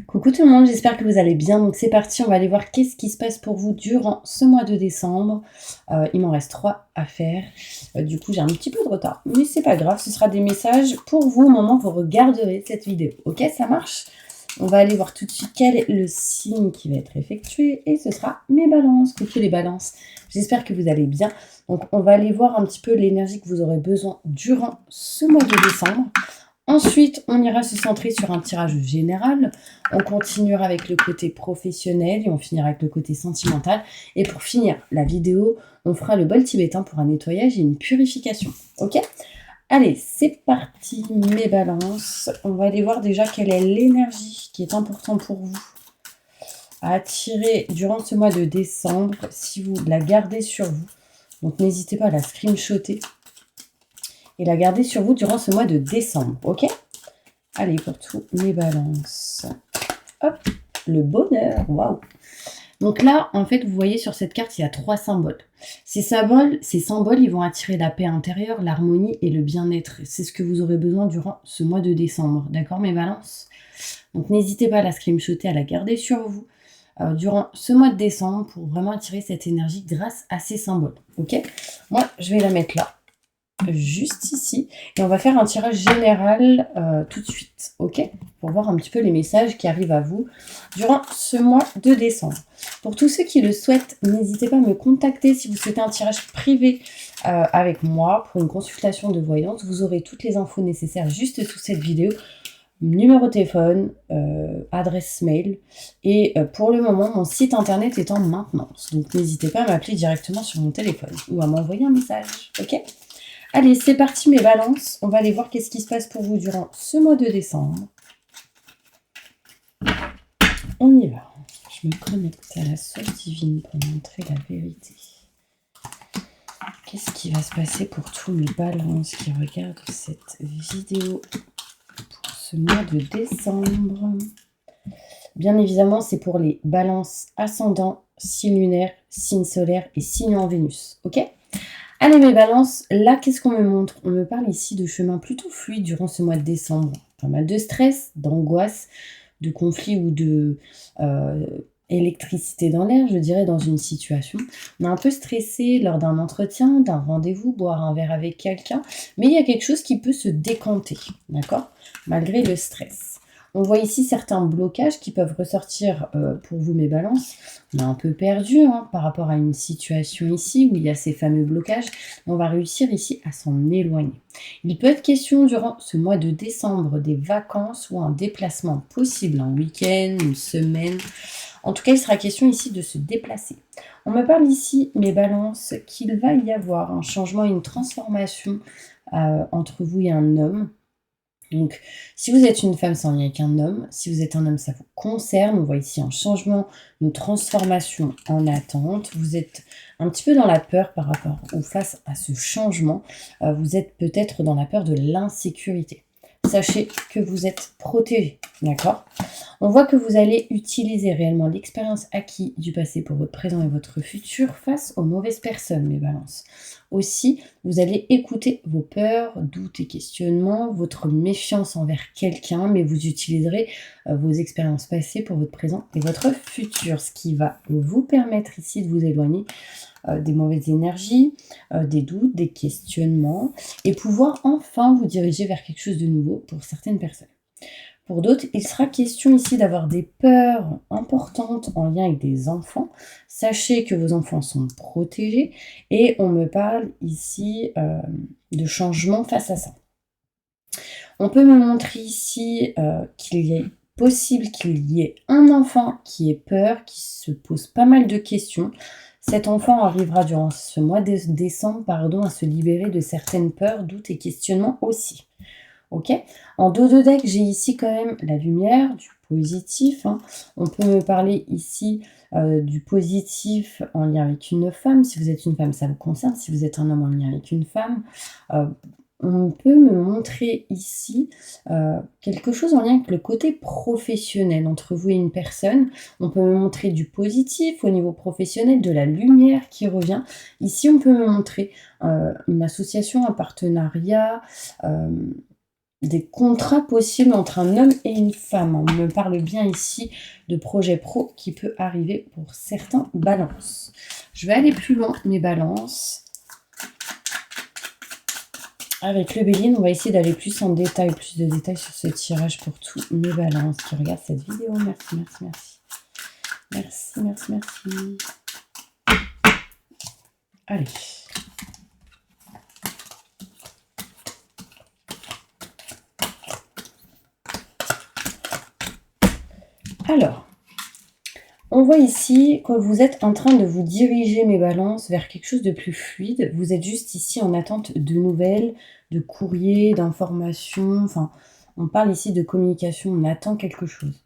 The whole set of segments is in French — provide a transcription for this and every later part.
Coucou tout le monde, j'espère que vous allez bien. Donc c'est parti, on va aller voir qu'est-ce qui se passe pour vous durant ce mois de décembre. Il m'en reste 3 à faire. Du coup, j'ai un petit peu de retard, mais c'est pas grave, ce sera des messages pour vous au moment où vous regarderez cette vidéo. Ok, ça marche? On va aller voir tout de suite quel est le signe qui va être effectué et ce sera mes balances. Coucou les balances, j'espère que vous allez bien. Donc on va aller voir un petit peu l'énergie que vous aurez besoin durant ce mois de décembre. Ensuite, on ira se centrer sur un tirage général. On continuera avec le côté professionnel et on finira avec le côté sentimental. Et pour finir la vidéo, on fera le bol tibétain pour un nettoyage et une purification. Ok? Allez, c'est parti mes balances. On va aller voir déjà quelle est l'énergie qui est importante pour vous à attirer durant ce mois de décembre si vous la gardez sur vous. Donc n'hésitez pas à la screenshotter et la garder sur vous durant ce mois de décembre. Ok? Allez, pour tous mes balances. Hop, le bonheur, waouh. Donc là, en fait, vous voyez sur cette carte, il y a 3 symboles. Ces symboles, ils vont attirer la paix intérieure, l'harmonie et le bien-être. C'est ce que vous aurez besoin durant ce mois de décembre. D'accord, mes balances? Donc n'hésitez pas à la screenshotter, à la garder sur vous durant ce mois de décembre pour vraiment attirer cette énergie grâce à ces symboles. Ok? Moi, je vais la mettre là, juste ici, et on va faire un tirage général tout de suite, ok? Pour voir un petit peu les messages qui arrivent à vous durant ce mois de décembre. Pour tous ceux qui le souhaitent, n'hésitez pas à me contacter si vous souhaitez un tirage privé avec moi pour une consultation de voyance. Vous aurez toutes les infos nécessaires juste sous cette vidéo. Numéro de téléphone, adresse mail et pour le moment mon site internet est en maintenance, donc n'hésitez pas à m'appeler directement sur mon téléphone ou à m'envoyer un message, ok? Allez, c'est parti mes balances. On va aller voir qu'est-ce qui se passe pour vous durant ce mois de décembre. On y va. Je me connecte à la source divine pour montrer la vérité. Qu'est-ce qui va se passer pour tous mes balances qui regardent cette vidéo pour ce mois de décembre? Bien évidemment, c'est pour les balances ascendant, signe lunaire, signe solaire et signe en Vénus. Ok? Allez mes balances, là qu'est-ce qu'on me montre? On me parle ici de chemins plutôt fluides durant ce mois de décembre. Pas mal de stress, d'angoisse, de conflits ou de électricité dans l'air, je dirais, dans une situation. On est un peu stressé lors d'un entretien, d'un rendez-vous, boire un verre avec quelqu'un, mais il y a quelque chose qui peut se décanter, d'accord? Malgré le stress. On voit ici certains blocages qui peuvent ressortir pour vous mes balances. On est un peu perdu par rapport à une situation ici où il y a ces fameux blocages. On va réussir ici à s'en éloigner. Il peut être question durant ce mois de décembre des vacances ou un déplacement possible, un week-end, une semaine. En tout cas, il sera question ici de se déplacer. On me parle ici, mes balances, qu'il va y avoir un changement et une transformation entre vous et un homme. Donc, si vous êtes une femme, c'est en lien avec un homme. Si vous êtes un homme, ça vous concerne. On voit ici un changement, une transformation en attente. Vous êtes un petit peu dans la peur par rapport ou face à ce changement. Vous êtes peut-être dans la peur de l'insécurité. Sachez que vous êtes protégé, d'accord? On voit que vous allez utiliser réellement l'expérience acquise du passé pour votre présent et votre futur face aux mauvaises personnes, mes balances. Aussi, vous allez écouter vos peurs, doutes et questionnements, votre méfiance envers quelqu'un, mais vous utiliserez vos expériences passées pour votre présent et votre futur, ce qui va vous permettre ici de vous éloigner des mauvaises énergies, des doutes, des questionnements, et pouvoir enfin vous diriger vers quelque chose de nouveau pour certaines personnes. Pour d'autres, il sera question ici d'avoir des peurs importantes en lien avec des enfants. Sachez que vos enfants sont protégés et on me parle ici de changement face à ça. On peut me montrer ici qu'il est possible qu'il y ait un enfant qui ait peur, qui se pose pas mal de questions. Cet enfant arrivera durant ce mois de décembre à se libérer de certaines peurs, doutes et questionnements aussi. Ok? En dos de deck, j'ai ici quand même la lumière, du positif. On peut me parler ici du positif en lien avec une femme. Si vous êtes une femme, ça vous concerne. Si vous êtes un homme en lien avec une femme, on peut me montrer ici quelque chose en lien avec le côté professionnel entre vous et une personne. On peut me montrer du positif au niveau professionnel, de la lumière qui revient. Ici, on peut me montrer une association, un partenariat, des contrats possibles entre un homme et une femme. On me parle bien ici de projet pro qui peut arriver pour certains balances. Je vais aller plus loin, mes balances. Avec le bélier, on va essayer d'aller plus en détail, plus de détails sur ce tirage pour tous mes balances qui regardent cette vidéo. Merci, merci, merci. Merci, merci, merci. Allez. Alors, on voit ici que vous êtes en train de vous diriger, mes balances, vers quelque chose de plus fluide. Vous êtes juste ici en attente de nouvelles, de courriers, d'informations. Enfin, on parle ici de communication, on attend quelque chose.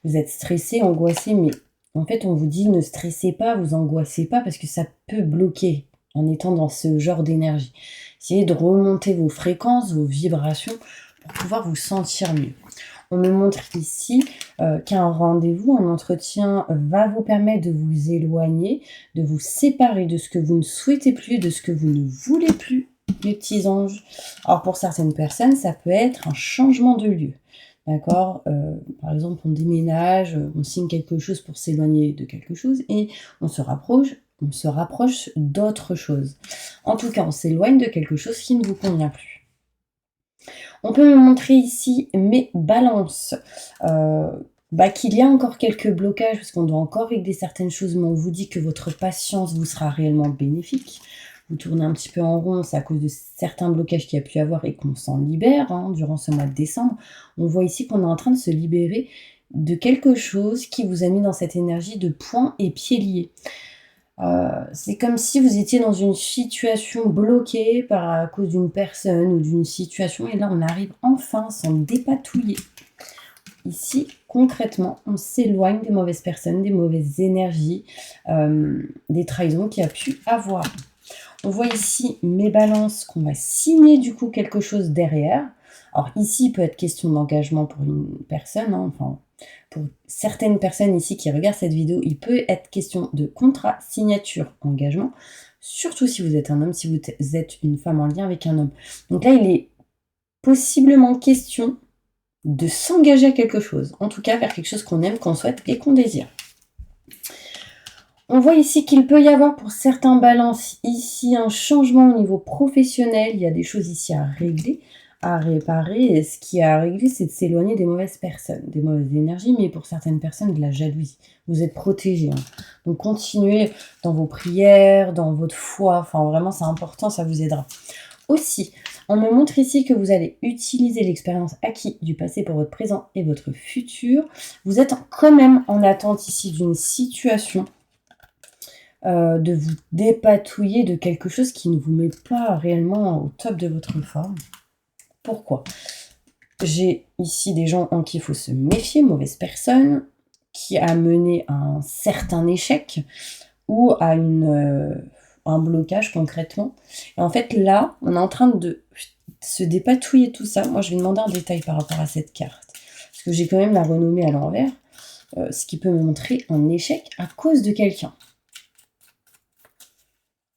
Vous êtes stressé, angoissé, mais en fait, on vous dit ne stressez pas, vous angoissez pas, parce que ça peut bloquer en étant dans ce genre d'énergie. Essayez de remonter vos fréquences, vos vibrations, pour pouvoir vous sentir mieux. On me montre ici qu'un rendez-vous, un entretien va vous permettre de vous éloigner, de vous séparer de ce que vous ne souhaitez plus, de ce que vous ne voulez plus, mes petits anges. Alors pour certaines personnes, ça peut être un changement de lieu. D'accord, par exemple, on déménage, on signe quelque chose pour s'éloigner de quelque chose et on se rapproche d'autre chose. En tout cas, on s'éloigne de quelque chose qui ne vous convient plus. On peut me montrer ici mes balances. Qu'il y a encore quelques blocages, parce qu'on doit encore régler certaines choses, mais on vous dit que votre patience vous sera réellement bénéfique. Vous tournez un petit peu en rond, c'est à cause de certains blocages qu'il y a pu y avoir et qu'on s'en libère durant ce mois de décembre. On voit ici qu'on est en train de se libérer de quelque chose qui vous a mis dans cette énergie de poings et pieds liés. C'est comme si vous étiez dans une situation bloquée à cause d'une personne ou d'une situation, et là on arrive enfin à s'en dépatouiller. Ici, concrètement, on s'éloigne des mauvaises personnes, des mauvaises énergies, des trahisons qu'il y a pu avoir. On voit ici mes balances qu'on va signer du coup quelque chose derrière. Alors ici, il peut être question d'engagement pour une personne, enfin pour certaines personnes ici qui regardent cette vidéo, il peut être question de contrat, signature, engagement, surtout si vous êtes un homme, si vous êtes une femme en lien avec un homme. Donc là, il est possiblement question de s'engager à quelque chose, en tout cas vers quelque chose qu'on aime, qu'on souhaite et qu'on désire. On voit ici qu'il peut y avoir pour certains balances ici un changement au niveau professionnel, il y a des choses ici à régler, à réparer, et ce qui est à régler, c'est de s'éloigner des mauvaises personnes, des mauvaises énergies, mais pour certaines personnes, de la jalousie. Vous êtes protégés. Donc continuez dans vos prières, dans votre foi, enfin vraiment c'est important, ça vous aidera. Aussi, on me montre ici que vous allez utiliser l'expérience acquise du passé pour votre présent et votre futur. Vous êtes quand même en attente ici d'une situation, de vous dépatouiller de quelque chose qui ne vous met pas réellement au top de votre forme. Pourquoi ? J'ai ici des gens en qui il faut se méfier, mauvaises personnes, qui a mené à un certain échec ou à un blocage concrètement. Et en fait là, on est en train de se dépatouiller tout ça. Moi je vais demander un détail par rapport à cette carte, parce que j'ai quand même la renommée à l'envers, ce qui peut me montrer un échec à cause de quelqu'un.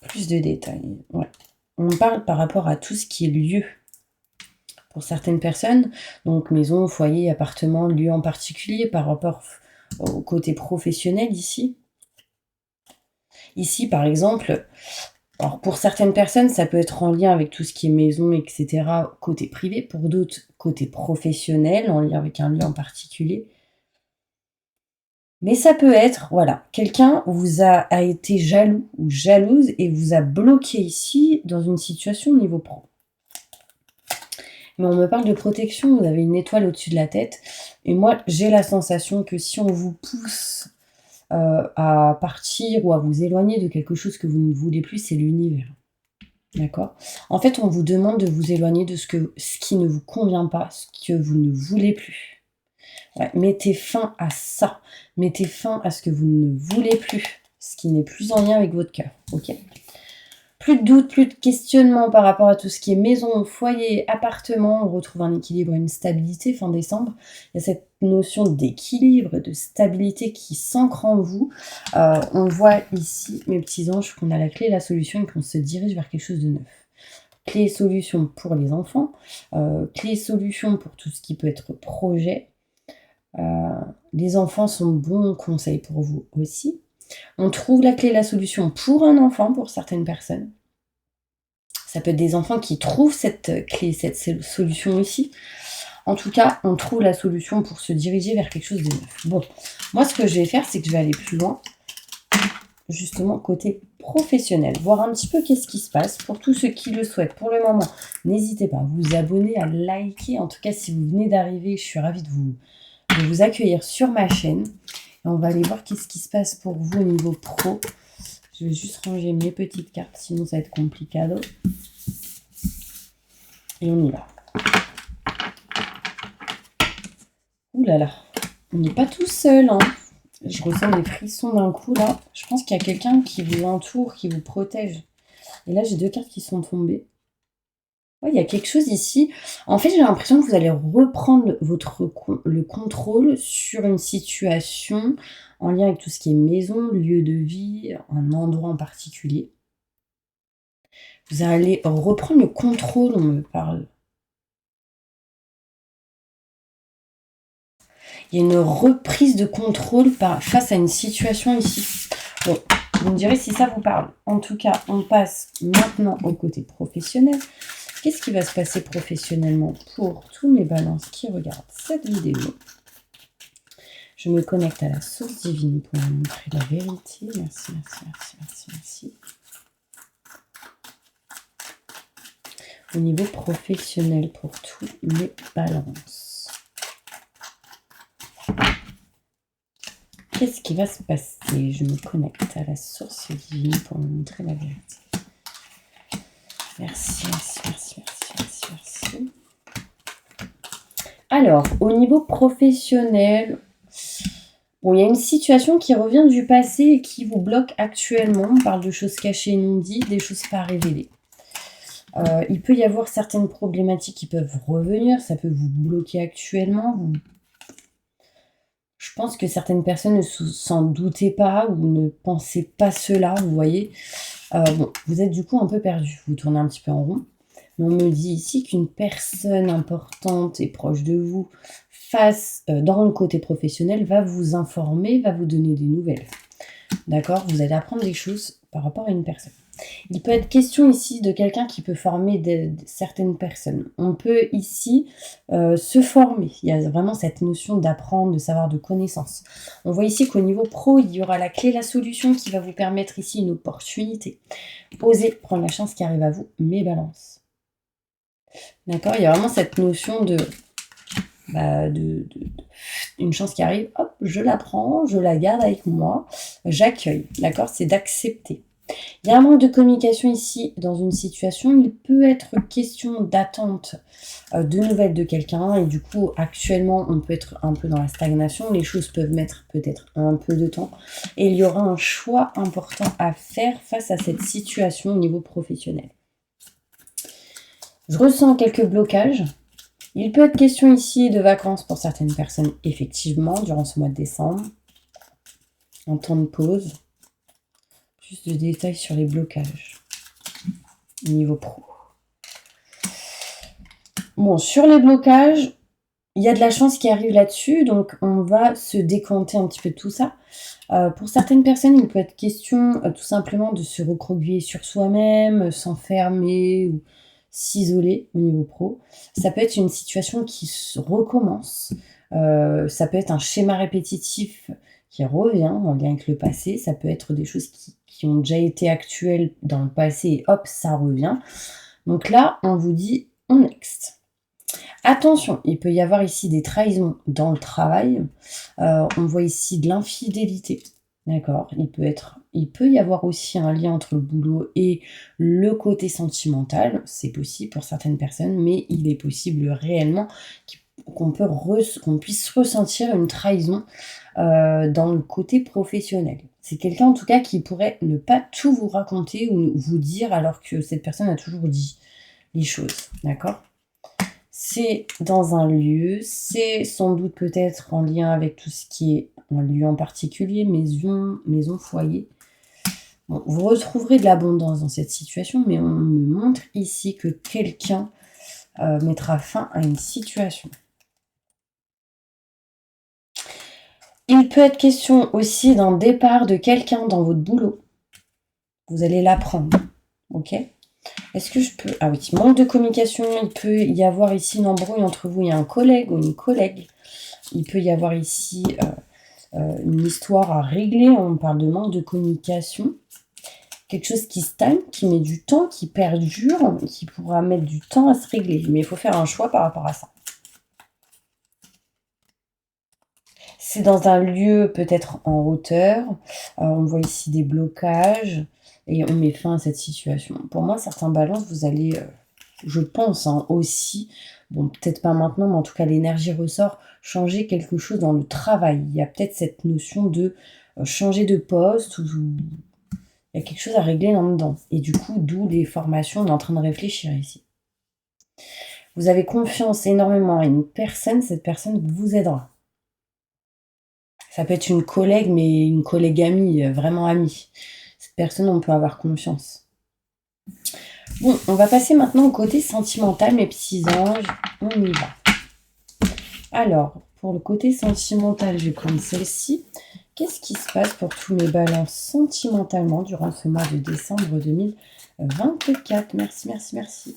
Plus de détails, ouais. On parle par rapport à tout ce qui est lieu. Pour certaines personnes, donc maison, foyer, appartement, lieu en particulier, par rapport au côté professionnel ici. Ici, par exemple, alors pour certaines personnes, ça peut être en lien avec tout ce qui est maison, etc., côté privé. Pour d'autres, côté professionnel, en lien avec un lieu en particulier. Mais ça peut être, voilà, quelqu'un a été jaloux ou jalouse et vous a bloqué ici dans une situation au niveau pro. Mais on me parle de protection, vous avez une étoile au-dessus de la tête. Et moi, j'ai la sensation que si on vous pousse à partir ou à vous éloigner de quelque chose que vous ne voulez plus, c'est l'univers. D'accord ? En fait, on vous demande de vous éloigner de ce qui ne vous convient pas, ce que vous ne voulez plus. Ouais, mettez fin à ça. Mettez fin à ce que vous ne voulez plus, ce qui n'est plus en lien avec votre cœur. Ok ? Plus de doutes, plus de questionnements par rapport à tout ce qui est maison, foyer, appartement. On retrouve un équilibre, une stabilité fin décembre. Il y a cette notion d'équilibre, de stabilité qui s'ancre en vous. On voit ici, mes petits anges, qu'on a la clé, la solution et qu'on se dirige vers quelque chose de neuf. Clé et solution pour les enfants, clé et solution pour tout ce qui peut être projet. Les enfants sont bons conseils pour vous aussi. On trouve la clé et la solution pour un enfant, pour certaines personnes. Ça peut être des enfants qui trouvent cette clé, cette solution aussi. En tout cas, on trouve la solution pour se diriger vers quelque chose de neuf. Bon, moi, ce que je vais faire, c'est que je vais aller plus loin, justement, côté professionnel. Voir un petit peu qu'est-ce qui se passe. Pour tous ceux qui le souhaitent, pour le moment, n'hésitez pas à vous abonner, à liker. En tout cas, si vous venez d'arriver, je suis ravie de vous accueillir sur ma chaîne. Et on va aller voir qu'est-ce qui se passe pour vous au niveau pro. Je vais juste ranger mes petites cartes, sinon ça va être compliqué. Et on y va. Ouh là là, on n'est pas tout seul, hein. Je ressens des frissons d'un coup, là. Je pense qu'il y a quelqu'un qui vous entoure, qui vous protège. Et là, j'ai 2 cartes qui sont tombées. Ouais, il y a quelque chose ici. En fait, j'ai l'impression que vous allez reprendre le contrôle sur une situation en lien avec tout ce qui est maison, lieu de vie, un endroit en particulier. Vous allez reprendre le contrôle, on me parle. Il y a une reprise de contrôle face à une situation ici. Bon, vous me direz si ça vous parle. En tout cas, on passe maintenant au côté professionnel. Qu'est-ce qui va se passer professionnellement pour tous mes balances qui regardent cette vidéo? Je me connecte à la source divine pour vous montrer la vérité. Merci, merci, merci, merci, merci. Au niveau professionnel pour tous les balances. Qu'est-ce qui va se passer? Je me connecte à la source divine pour vous montrer la vérité. Merci, merci, merci, merci, merci, merci. Alors, au niveau professionnel, bon, il y a une situation qui revient du passé et qui vous bloque actuellement. On parle de choses cachées et non dites, des choses pas révélées. Il peut y avoir certaines problématiques qui peuvent revenir, ça peut vous bloquer actuellement. Je pense que certaines personnes ne s'en doutaient pas ou ne pensaient pas cela, vous voyez. Bon, vous êtes du coup un peu perdu, vous tournez un petit peu en rond. Mais on me dit ici qu'une personne importante et proche de vous, dans le côté professionnel, va vous informer, va vous donner des nouvelles. D'accord? Vous allez apprendre des choses par rapport à une personne. Il peut être question ici de quelqu'un qui peut former certaines personnes. On peut ici se former. Il y a vraiment cette notion d'apprendre, de savoir, de connaissance. On voit ici qu'au niveau pro, il y aura la clé, la solution qui va vous permettre ici une opportunité. Osez prendre la chance qui arrive à vous, mes balances. D'accord? Il y a vraiment cette notion une chance qui arrive, hop, je la prends, je la garde avec moi, j'accueille. D'accord? C'est d'accepter. Il y a un manque de communication ici dans une situation. Il peut être question d'attente de nouvelles de quelqu'un et du coup actuellement on peut être un peu dans la stagnation. Les choses peuvent mettre peut-être un peu de temps et il y aura un choix important à faire face à cette situation au niveau professionnel. Je ressens quelques blocages. Il peut être question ici de vacances pour certaines personnes, effectivement, durant ce mois de décembre. Un temps de pause. Plus de détails sur les blocages niveau pro. Bon, sur les blocages, il y a de la chance qui arrive là-dessus, donc on va se décanter un petit peu de tout ça. Pour certaines personnes, il peut être question tout simplement de se recroqueviller sur soi-même, s'enfermer ou s'isoler au niveau pro. Ça peut être une situation qui se recommence. Ça peut être un schéma répétitif qui revient en lien avec le passé. Ça peut être des choses qui ont déjà été actuelles dans le passé et hop, ça revient. Donc là, on vous dit on next. Attention, il peut y avoir ici des trahisons dans le travail. On voit ici de l'infidélité. D'accord? Il peut y avoir aussi un lien entre le boulot et le côté sentimental. C'est possible pour certaines personnes, mais il est possible réellement qu'on puisse ressentir une trahison dans le côté professionnel. C'est quelqu'un en tout cas qui pourrait ne pas tout vous raconter ou vous dire alors que cette personne a toujours dit les choses. D'accord? C'est dans un lieu, c'est sans doute peut-être en lien avec tout ce qui est un lieu en particulier, maison, foyer. Bon, vous retrouverez de l'abondance dans cette situation, mais on me montre ici que quelqu'un mettra fin à une situation. Il peut être question aussi d'un départ de quelqu'un dans votre boulot. Vous allez l'apprendre, ok? Est-ce que je peux... Ah oui, manque de communication, il peut y avoir ici une embrouille entre vous et un collègue ou une collègue. Il peut y avoir ici une histoire à régler, on parle de manque de communication. Quelque chose qui stagne, qui met du temps, qui perdure, qui pourra mettre du temps à se régler. Mais il faut faire un choix par rapport à ça. C'est dans un lieu peut-être en hauteur. On voit ici des blocages et on met fin à cette situation. Pour moi, certains balances, vous allez, je pense aussi, bon peut-être pas maintenant, mais en tout cas l'énergie ressort, changer quelque chose dans le travail. Il y a peut-être cette notion de changer de poste ou il y a quelque chose à régler là-dedans. Et du coup, d'où les formations, on est en train de réfléchir ici. Vous avez confiance énormément à une personne, cette personne vous aidera. Ça peut être une collègue, mais une collègue amie, vraiment amie. Cette personne, on peut avoir confiance. Bon, on va passer maintenant au côté sentimental, mes petits anges. On y va. Alors, pour le côté sentimental, je vais prendre celle-ci. Qu'est-ce qui se passe pour tous mes balances sentimentalement durant ce mois de décembre 2024? Merci, merci, merci.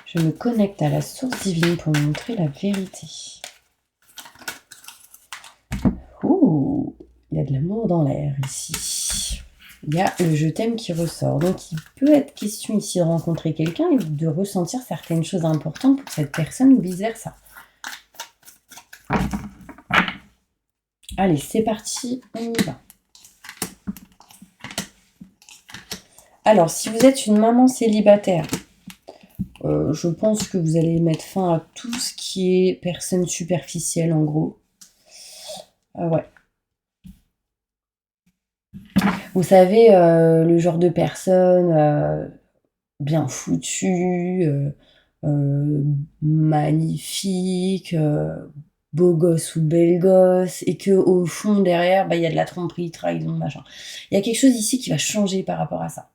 Je me connecte à la source divine pour me montrer la vérité. Ouh, il y a de l'amour dans l'air ici. Il y a le je t'aime qui ressort. Donc, il peut être question ici de rencontrer quelqu'un et de ressentir certaines choses importantes pour cette personne ou vice-versa. Allez, c'est parti, on y va. Alors, si vous êtes une maman célibataire, je pense que vous allez mettre fin à tout ce qui est personne superficielle, en gros. Ouais. Vous savez, le genre de personne bien foutue, magnifique, beau gosse ou belle gosse, et qu'au fond, derrière, bah, il y a de la tromperie, trahison, machin. Il y a quelque chose ici qui va changer par rapport à ça.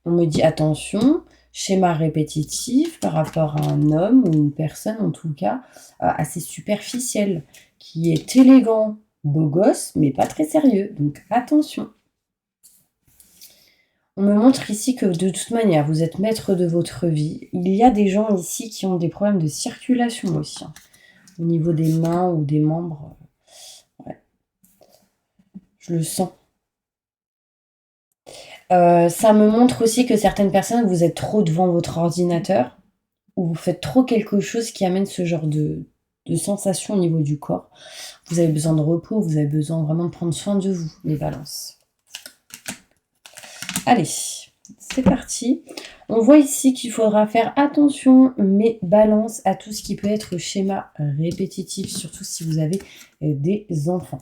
On me dit attention, schéma répétitif par rapport à un homme ou une personne, en tout cas, assez superficielle, qui est élégant, beau gosse, mais pas très sérieux. Donc attention. On me montre ici que de toute manière, vous êtes maître de votre vie. Il y a des gens ici qui ont des problèmes de circulation aussi, hein, au niveau des mains ou des membres. Ouais. Je le sens. Ça me montre aussi que certaines personnes, vous êtes trop devant votre ordinateur ou vous faites trop quelque chose qui amène ce genre de sensation au niveau du corps. Vous avez besoin de repos, vous avez besoin vraiment de prendre soin de vous, les balances. Allez, c'est parti. On voit ici qu'il faudra faire attention, mais balance à tout ce qui peut être schéma répétitif, surtout si vous avez des enfants.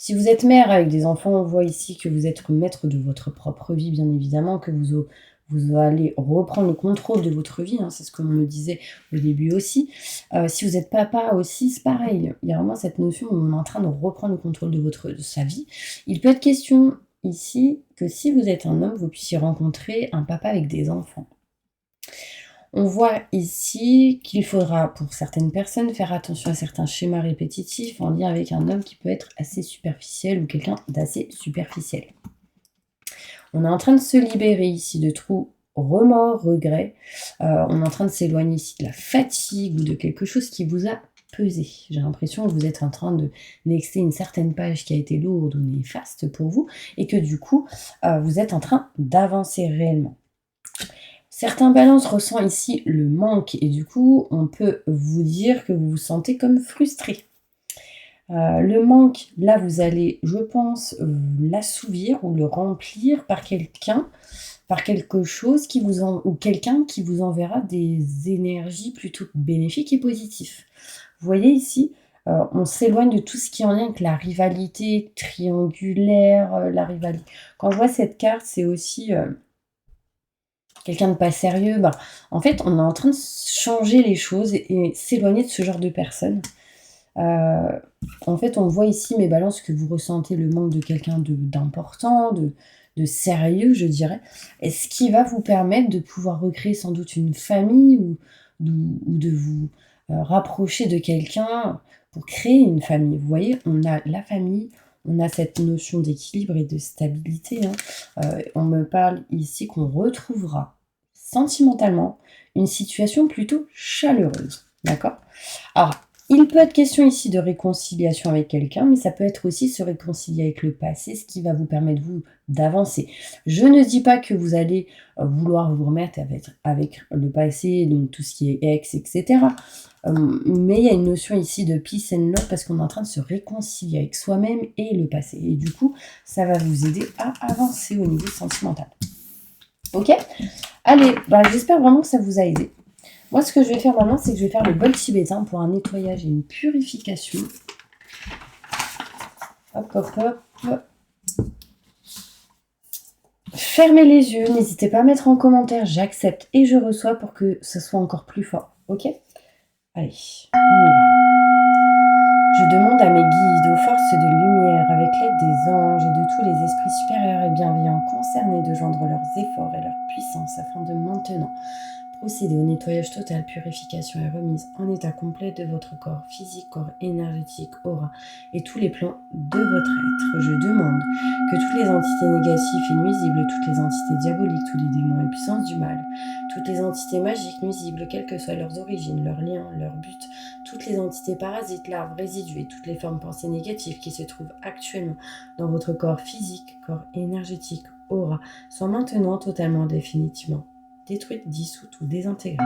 Si vous êtes mère avec des enfants, on voit ici que vous êtes maître de votre propre vie, bien évidemment, que vous allez reprendre le contrôle de votre vie, hein, c'est ce que l'on me disait au début aussi. Si vous êtes papa aussi, c'est pareil. Il y a vraiment cette notion où on est en train de reprendre le contrôle de sa vie. Il peut être question ici que si vous êtes un homme, vous puissiez rencontrer un papa avec des enfants. On voit ici qu'il faudra, pour certaines personnes, faire attention à certains schémas répétitifs en lien avec un homme qui peut être assez superficiel ou quelqu'un d'assez superficiel. On est en train de se libérer ici de trop remords, regrets. On est en train de s'éloigner ici de la fatigue ou de quelque chose qui vous a pesé. J'ai l'impression que vous êtes en train de nexter une certaine page qui a été lourde ou néfaste pour vous et que du coup, vous êtes en train d'avancer réellement. Certains balances ressentent ici le manque et du coup, on peut vous dire que vous vous sentez comme frustré. Le manque, là, vous allez, je pense, l'assouvir ou le remplir par quelqu'un, par quelque chose ou quelqu'un qui vous enverra des énergies plutôt bénéfiques et positives. Vous voyez ici, on s'éloigne de tout ce qui est en lien avec la rivalité triangulaire, la rivalité. Quand je vois cette carte, c'est aussi quelqu'un de pas sérieux. En fait, on est en train de changer les choses et s'éloigner de ce genre de personnes. En fait, on voit ici, mes balances, que vous ressentez le manque de quelqu'un d'important, de sérieux, je dirais. Et ce qui va vous permettre de pouvoir recréer sans doute une famille ou de vous rapprocher de quelqu'un pour créer une famille. Vous voyez, on a la famille, on a cette notion d'équilibre et de stabilité. On me parle ici qu'on retrouvera sentimentalement une situation plutôt chaleureuse. D'accord? Alors, il peut être question ici de réconciliation avec quelqu'un, mais ça peut être aussi se réconcilier avec le passé, ce qui va vous permettre, vous, d'avancer. Je ne dis pas que vous allez vouloir vous remettre avec le passé, donc tout ce qui est ex, etc. Mais il y a une notion ici de peace and love parce qu'on est en train de se réconcilier avec soi-même et le passé. Et du coup, ça va vous aider à avancer au niveau sentimental. Ok? Allez, j'espère vraiment que ça vous a aidé. Moi, ce que je vais faire maintenant, c'est que je vais faire le bol tibétain pour un nettoyage et une purification. Hop, hop, hop. Fermez les yeux, n'hésitez pas à mettre en commentaire « J'accepte et je reçois » pour que ce soit encore plus fort. Ok? Allez, on y va. Je demande à mes guides, aux forces de lumière, avec l'aide des anges et de tous les esprits supérieurs et bienveillants concernés, de joindre leurs efforts et leur puissance afin de maintenant procéder au nettoyage total, purification et remise en état complet de votre corps physique, corps énergétique, aura et tous les plans de votre être. Je demande que toutes les entités négatives et nuisibles, toutes les entités diaboliques, tous les démons et puissances du mal, toutes les entités magiques nuisibles, quelles que soient leurs origines, leurs liens, leurs buts, toutes les entités parasites, larves, résidus et toutes les formes pensées négatives qui se trouvent actuellement dans votre corps physique, corps énergétique, aura, soient maintenant totalement définitivement détruites, dissoutes ou désintégrées.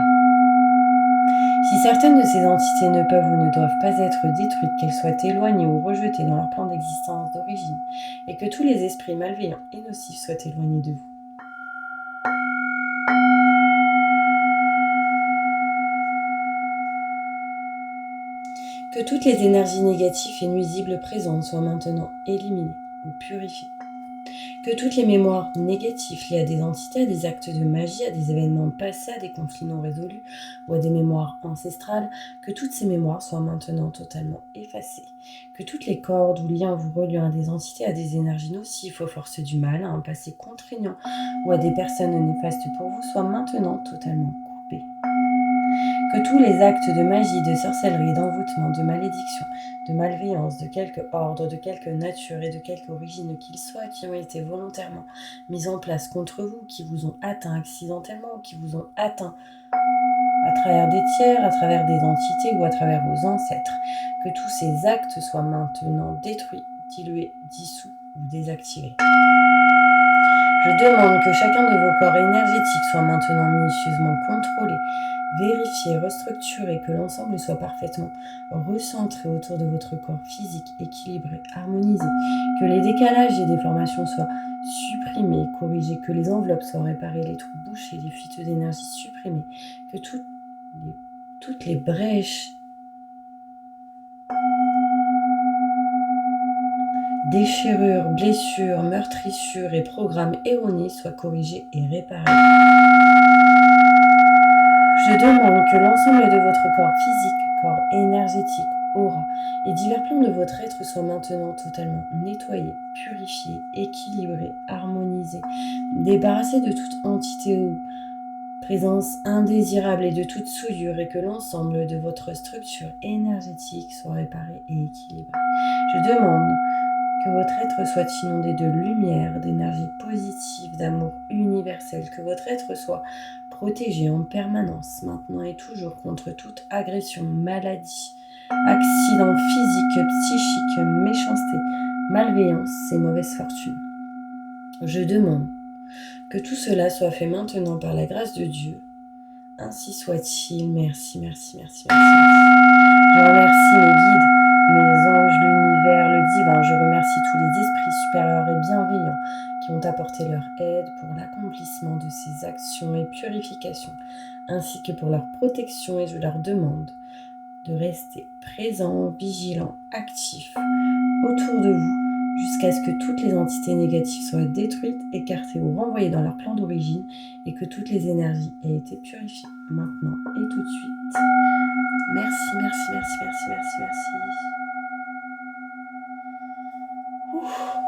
Si certaines de ces entités ne peuvent ou ne doivent pas être détruites, qu'elles soient éloignées ou rejetées dans leur plan d'existence d'origine, et que tous les esprits malveillants et nocifs soient éloignés de vous. Que toutes les énergies négatives et nuisibles présentes soient maintenant éliminées ou purifiées. Que toutes les mémoires négatives liées à des entités, à des actes de magie, à des événements passés, à des conflits non résolus ou à des mémoires ancestrales, que toutes ces mémoires soient maintenant totalement effacées. Que toutes les cordes ou liens vous reliant à des entités, à des énergies nocives, aux forces du mal, à un passé contraignant ou à des personnes néfastes pour vous soient maintenant totalement coupés. Que tous les actes de magie, de sorcellerie, d'envoûtement, de malédiction, de malveillance, de quelque ordre, de quelque nature et de quelque origine qu'ils soient, qui ont été volontairement mis en place contre vous, qui vous ont atteint accidentellement, qui vous ont atteint à travers des tiers, à travers des entités ou à travers vos ancêtres, que tous ces actes soient maintenant détruits, dilués, dissous ou désactivés. Je demande que chacun de vos corps énergétiques soit maintenant minutieusement contrôlé, vérifié, restructuré, que l'ensemble soit parfaitement recentré autour de votre corps physique, équilibré, harmonisé, que les décalages et déformations soient supprimés, corrigés, que les enveloppes soient réparées, les trous bouchés, les fuites d'énergie supprimées, que toutes les brèches, déchirures, blessures, meurtrissures et programmes erronés soient corrigés et réparés. Je demande que l'ensemble de votre corps physique, corps énergétique, aura et divers plans de votre être soient maintenant totalement nettoyés, purifiés, équilibrés, harmonisés, débarrassés de toute entité ou présence indésirable et de toute souillure, et que l'ensemble de votre structure énergétique soit réparé et équilibré. Je demande que votre être soit inondé de lumière, d'énergie positive, d'amour universel, que votre être soit protégé en permanence, maintenant et toujours, contre toute agression, maladie, accident physique, psychique, méchanceté, malveillance et mauvaise fortune. Je demande que tout cela soit fait maintenant par la grâce de Dieu. Ainsi soit-il. Merci, merci, merci, merci, merci. Je remercie mes guides, mes anges, l'univers, le divin. Je remercie tous les esprits supérieurs et bienveillants qui ont apporté leur aide pour l'accomplissement de ces actions et purifications, ainsi que pour leur protection, et je leur demande de rester présents, vigilants, actifs autour de vous, jusqu'à ce que toutes les entités négatives soient détruites, écartées ou renvoyées dans leur plan d'origine, et que toutes les énergies aient été purifiées maintenant et tout de suite. Merci, merci, merci. merci, merci, merci, merci.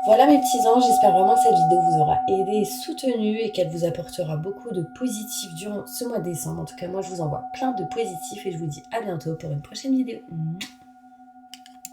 Voilà mes petits anges, j'espère vraiment que cette vidéo vous aura aidé et soutenu et qu'elle vous apportera beaucoup de positif durant ce mois de décembre. En tout cas, moi je vous envoie plein de positifs et je vous dis à bientôt pour une prochaine vidéo.